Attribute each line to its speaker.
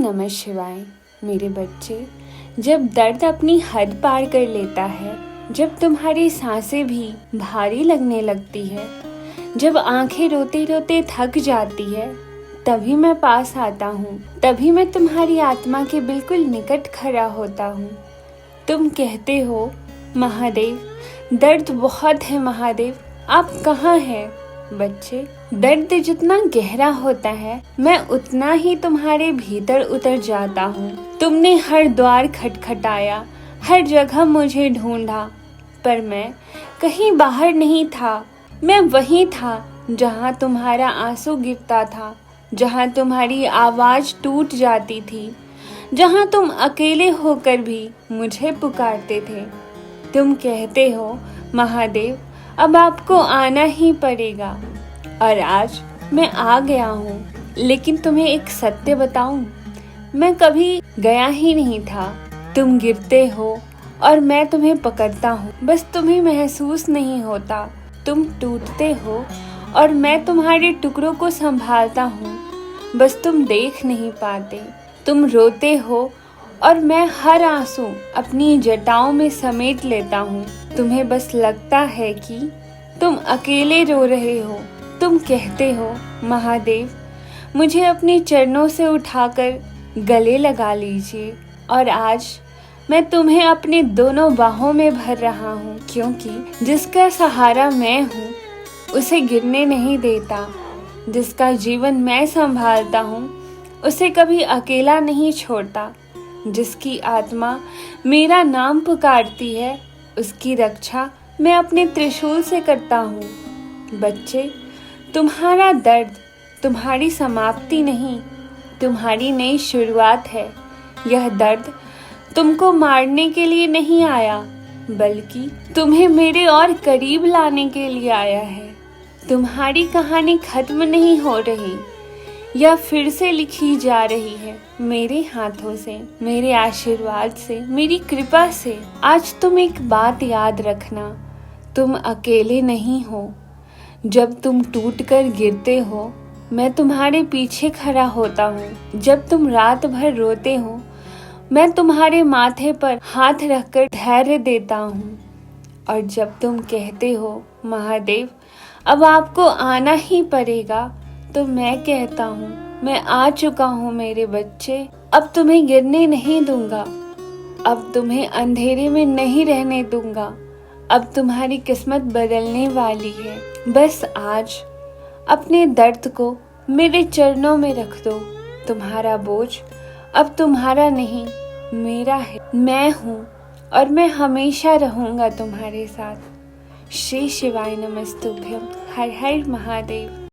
Speaker 1: नमः शिवाय। मेरे बच्चे, जब दर्द अपनी हद पार कर लेता है, जब तुम्हारी सांसें भी भारी लगने लगती है, जब आंखें रोते रोते थक जाती है, तभी मैं पास आता हूँ। तभी मैं तुम्हारी आत्मा के बिल्कुल निकट खड़ा होता हूँ। तुम कहते हो, महादेव, दर्द बहुत है महादेव, आप कहाँ हैं? बच्चे, दर्द जितना गहरा होता है, मैं उतना ही तुम्हारे भीतर उतर जाता हूँ। तुमने हर द्वार खटखटाया, हर जगह मुझे ढूंढा, पर मैं कहीं बाहर नहीं था। मैं वहीं था जहाँ तुम्हारा आंसू गिरता था, जहाँ तुम्हारी आवाज टूट जाती थी, जहाँ तुम अकेले होकर भी मुझे पुकारते थे। तुम कहते हो, महादेव, अब आपको आना ही पड़ेगा। और आज मैं आ गया हूँ। लेकिन तुम्हें एक सत्य बताऊं, मैं कभी गया ही नहीं था। तुम गिरते हो और मैं तुम्हें पकड़ता हूँ, बस तुम्हें महसूस नहीं होता। तुम टूटते हो और मैं तुम्हारे टुकड़ों को संभालता हूँ, बस तुम देख नहीं पाते। तुम रोते हो और मैं हर आंसू अपनी जटाओं में समेट लेता हूँ। तुम्हें बस लगता है कि तुम अकेले रो रहे हो। तुम कहते हो, महादेव, मुझे अपने चरणों से उठाकर गले लगा लीजिए। और आज मैं तुम्हें अपने दोनों बाहों में भर रहा हूँ, क्योंकि जिसका सहारा मैं हूँ उसे गिरने नहीं देता। जिसका जीवन मैं संभालता हूँ उसे कभी अकेला नहीं छोड़ता। जिसकी आत्मा मेरा नाम पुकारती है, उसकी रक्षा मैं अपने त्रिशूल से करता हूँ। बच्चे, तुम्हारा दर्द तुम्हारी समाप्ति नहीं, तुम्हारी नई शुरुआत है। यह दर्द तुमको मारने के लिए नहीं आया, बल्कि तुम्हें मेरे और करीब लाने के लिए आया है। तुम्हारी कहानी खत्म नहीं हो रही, यह फिर से लिखी जा रही है, मेरे हाथों से, मेरे आशीर्वाद से, मेरी कृपा से। आज तुम एक बात याद रखना, तुम अकेले नहीं हो। जब तुम टूटकर गिरते हो, मैं तुम्हारे पीछे खड़ा होता हूँ। जब तुम रात भर रोते हो, मैं तुम्हारे माथे पर हाथ रखकर धैर्य देता हूँ। और जब तुम कहते हो, महादेव, अब आपको आना ही पड़ेगा, तो मैं कहता हूँ, मैं आ चुका हूँ मेरे बच्चे। अब तुम्हें गिरने नहीं दूंगा, अब तुम्हें अंधेरे में नहीं रहने दूंगा। अब तुम्हारी किस्मत बदलने वाली है। बस आज अपने दर्द को मेरे चरणों में रख दो। तुम्हारा बोझ अब तुम्हारा नहीं, मेरा है। मैं हूँ और मैं हमेशा रहूँगा तुम्हारे साथ। श्री शिवाय नमस्तुभ्यम। हर हर महादेव।